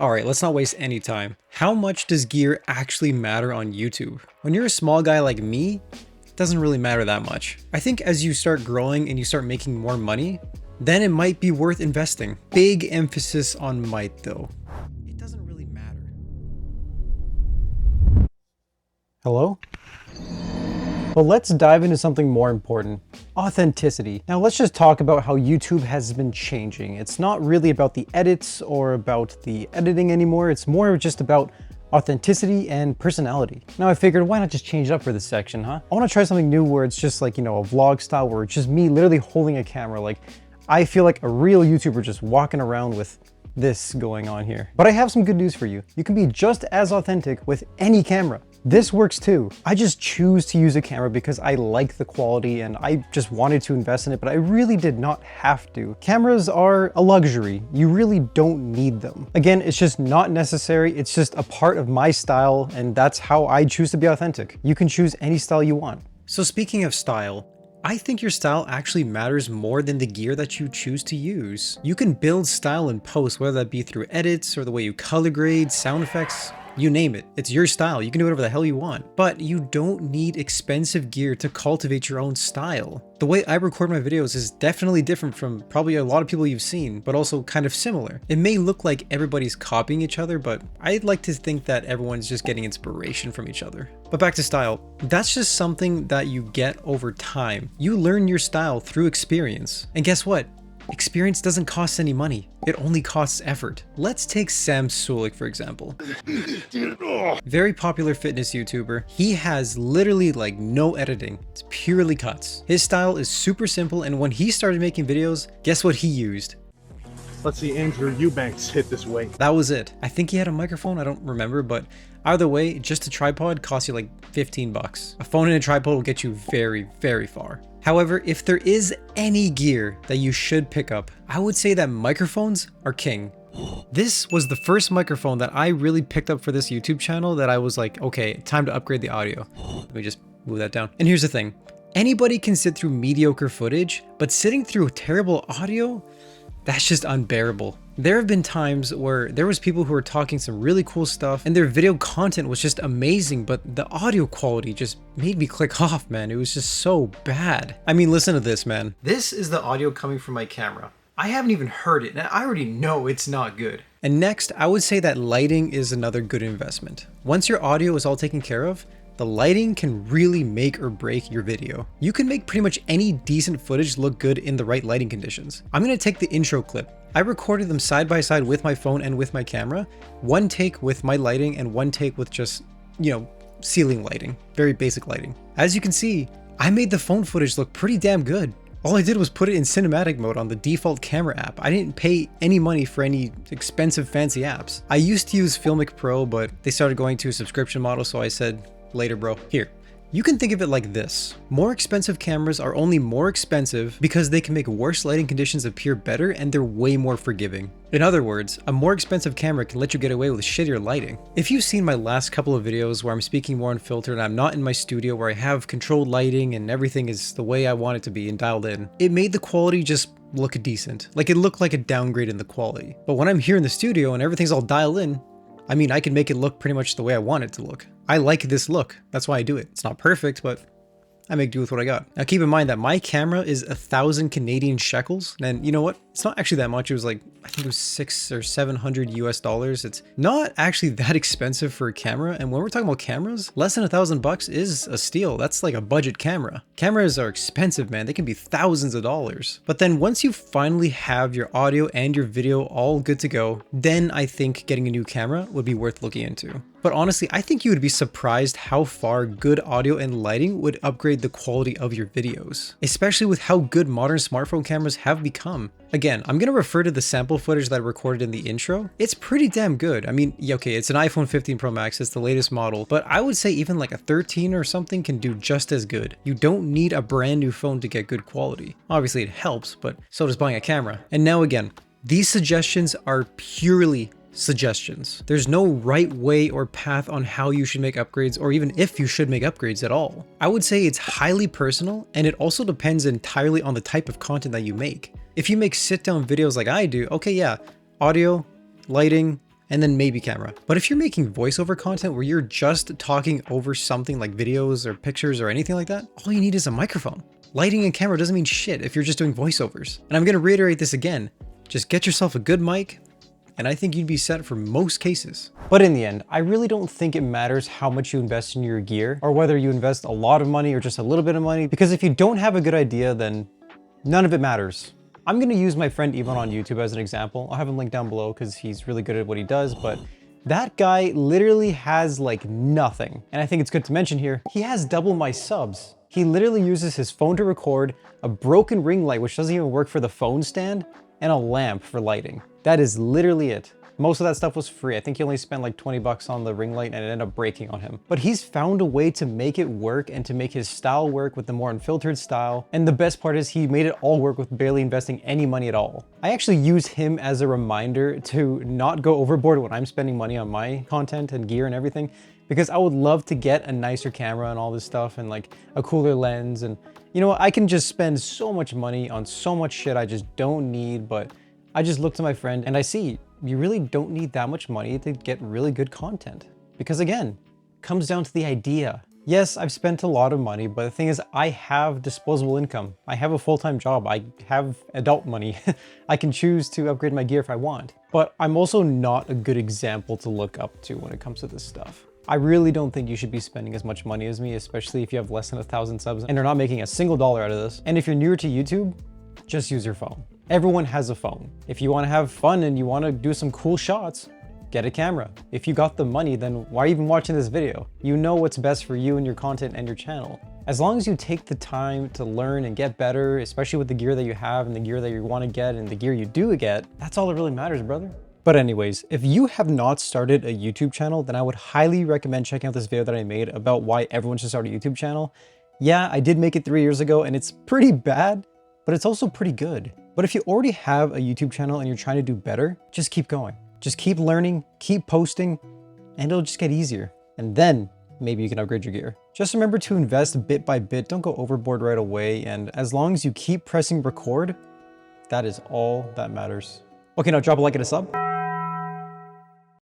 Alright, let's not waste any time. How much does gear actually matter on YouTube? When you're a small guy like me, it doesn't really matter that much. I think as you start growing and you start making more money, then it might be worth investing. Big emphasis on might though. It doesn't really matter. Hello? Well, let's dive into something more important. Authenticity. Now let's just talk about how YouTube has been changing. It's not really about the edits or about the editing anymore. It's more just about authenticity and personality. Now I figured, why not just change it up for this section, huh? I want to try something new where it's just like, a vlog style where it's just me literally holding a camera. Like, I feel like a real YouTuber just walking around with this going on here. But I have some good news for you. You can be just as authentic with any camera. This works too. I just choose to use a camera because I like the quality and I just wanted to invest in it, but I really did not have to. Cameras are a luxury. You really don't need them. Again, it's just not necessary. It's just a part of my style, and that's how I choose to be authentic. You can choose any style you want. So speaking of style, I think your style actually matters more than the gear that you choose to use. You can build style in post, whether that be through edits or the way you color grade, sound effects, you name it. It's your style. You can do whatever the hell you want. But you don't need expensive gear to cultivate your own style. The way I record my videos is definitely different from probably a lot of people you've seen, but also kind of similar. It may look like everybody's copying each other, but I'd like to think that everyone's just getting inspiration from each other. But back to style, that's just something that you get over time. You learn your style through experience. And guess what? Experience doesn't cost any money. It only costs effort. Let's take Sam Sulek for example. Very popular fitness YouTuber. He has literally like no editing. It's purely cuts. His style is super simple, and when he started making videos, guess what he used? Let's see Andrew Eubanks hit this weight. That was it. I think he had a microphone, I don't remember, but either way, just a tripod costs you like 15 bucks. A phone and a tripod will get you very, very far. However, if there is any gear that you should pick up, I would say that microphones are king. This was the first microphone that I really picked up for this YouTube channel that I was like, okay, time to upgrade the audio. Let me just move that down. And here's the thing. Anybody can sit through mediocre footage, but sitting through terrible audio, that's just unbearable. There have been times where there was people who were talking some really cool stuff and their video content was just amazing, but the audio quality just made me click off, man. It was just so bad. I mean, listen to this, man. This is the audio coming from my camera. I haven't even heard it and I already know it's not good. And next, I would say that lighting is another good investment. Once your audio is all taken care of, the lighting can really make or break your video. You can make pretty much any decent footage look good in the right lighting conditions. I'm gonna take the intro clip. I recorded them side by side with my phone and with my camera. One take with my lighting and one take with just, ceiling lighting. Very basic lighting. As you can see, I made the phone footage look pretty damn good. All I did was put it in cinematic mode on the default camera app. I didn't pay any money for any expensive fancy apps. I used to use Filmic Pro, but they started going to a subscription model, so I said, later, bro. Here, you can think of it like this. More expensive cameras are only more expensive because they can make worse lighting conditions appear better, and they're way more forgiving. In other words, a more expensive camera can let you get away with shittier lighting. If you've seen my last couple of videos where I'm speaking more unfiltered and I'm not in my studio where I have controlled lighting and everything is the way I want it to be and dialed in, it made the quality just look decent. Like, it looked like a downgrade in the quality. But when I'm here in the studio and everything's all dialed in, I mean, I can make it look pretty much the way I want it to look. I like this look. That's why I do it. It's not perfect, but I make do with what I got. Now keep in mind that my camera is 1,000 Canadian shekels. And you know what? It's not actually that much. It was like, I think it was $600 or $700 US. It's not actually that expensive for a camera. And when we're talking about cameras, less than $1,000 is a steal. That's like a budget camera. Cameras are expensive, man. They can be thousands of dollars. But then once you finally have your audio and your video all good to go, then I think getting a new camera would be worth looking into. But honestly, I think you would be surprised how far good audio and lighting would upgrade the quality of your videos, especially with how good modern smartphone cameras have become. Again, I'm gonna refer to the sample footage that I recorded in the intro. It's pretty damn good. I mean, yeah, okay, it's an iPhone 15 Pro Max, it's the latest model, but I would say even like a 13 or something can do just as good. You don't need a brand new phone to get good quality. Obviously it helps, but so does buying a camera. And now again, these suggestions are purely suggestions. There's no right way or path on how you should make upgrades, or even if you should make upgrades at all. I would say it's highly personal, and it also depends entirely on the type of content that you make. If you make sit-down videos like I do, okay, yeah, audio, lighting, and then maybe camera. But if you're making voiceover content where you're just talking over something like videos or pictures or anything like that, all you need is a microphone. Lighting and camera doesn't mean shit if you're just doing voiceovers. And I'm gonna reiterate this again, just get yourself a good mic, and I think you'd be set for most cases. But in the end, I really don't think it matters how much you invest in your gear, or whether you invest a lot of money or just a little bit of money, because if you don't have a good idea, then none of it matters. I'm gonna use my friend Ivan on YouTube as an example. I'll have him linked down below because he's really good at what he does, but that guy literally has like nothing. And I think it's good to mention here, he has double my subs. He literally uses his phone to record, a broken ring light which doesn't even work for the phone stand, and a lamp for lighting. That is literally it. Most of that stuff was free. I think he only spent like 20 bucks on the ring light and it ended up breaking on him. But he's found a way to make it work and to make his style work with the more unfiltered style. And the best part is he made it all work with barely investing any money at all. I actually use him as a reminder to not go overboard when I'm spending money on my content and gear and everything, because I would love to get a nicer camera and all this stuff and like a cooler lens. And you know, I can just spend so much money on so much shit I just don't need, but I just look to my friend and I see you really don't need that much money to get really good content. Because again, it comes down to the idea. Yes, I've spent a lot of money, but the thing is I have disposable income. I have a full-time job. I have adult money. I can choose to upgrade my gear if I want. But I'm also not a good example to look up to when it comes to this stuff. I really don't think you should be spending as much money as me, especially if you have less than 1,000 subs and are not making a single dollar out of this. And if you're newer to YouTube, just use your phone. Everyone has a phone. If you want to have fun and you want to do some cool shots, get a camera. If you got the money, then why are you even watching this video? You know what's best for you and your content and your channel. As long as you take the time to learn and get better, especially with the gear that you have and the gear that you want to get and the gear you do get, that's all that really matters, brother. But anyways, if you have not started a YouTube channel, then I would highly recommend checking out this video that I made about why everyone should start a YouTube channel. Yeah, I did make it 3 years ago and it's pretty bad, but it's also pretty good. But if you already have a YouTube channel and you're trying to do better, just keep going. Just keep learning, keep posting, and it'll just get easier. And then maybe you can upgrade your gear. Just remember to invest bit by bit. Don't go overboard right away. And as long as you keep pressing record, that is all that matters. Okay, now drop a like and a sub.